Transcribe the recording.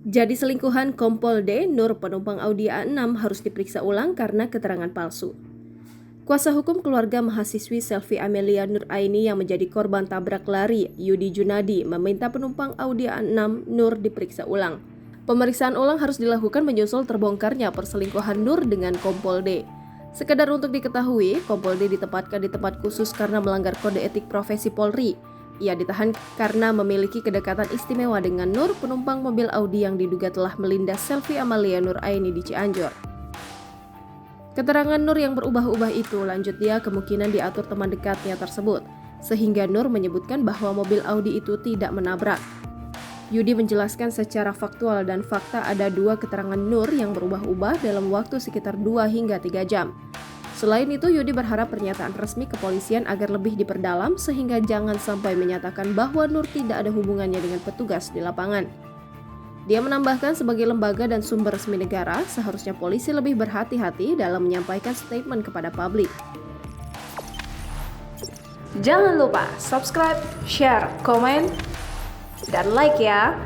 Jadi selingkuhan Kompol D, Nur penumpang Audi A6 harus diperiksa ulang karena keterangan palsu. Kuasa hukum keluarga mahasiswi Selvi Amelia Nur Aini yang menjadi korban tabrak lari, Yudi Junadi, meminta penumpang Audi A6 Nur diperiksa ulang. Pemeriksaan ulang harus dilakukan menyusul terbongkarnya perselingkuhan Nur dengan Kompol D. Sekedar untuk diketahui, Kompol D ditempatkan di tempat khusus karena melanggar kode etik profesi Polri. Ia ditahan karena memiliki kedekatan istimewa dengan Nur, penumpang mobil Audi yang diduga telah melindas Selvi Amelia Nur Aini di Cianjur. Keterangan Nur yang berubah-ubah itu lanjut dia kemungkinan diatur teman dekatnya tersebut, sehingga Nur menyebutkan bahwa mobil Audi itu tidak menabrak. Yudi menjelaskan secara faktual dan fakta ada dua keterangan Nur yang berubah-ubah dalam waktu sekitar 2 hingga 3 jam. Selain itu, Yudi berharap pernyataan resmi kepolisian agar lebih diperdalam sehingga jangan sampai menyatakan bahwa Nur tidak ada hubungannya dengan petugas di lapangan. Dia menambahkan sebagai lembaga dan sumber resmi negara, seharusnya polisi lebih berhati-hati dalam menyampaikan statement kepada publik. Jangan lupa subscribe, share, komen, dan like ya!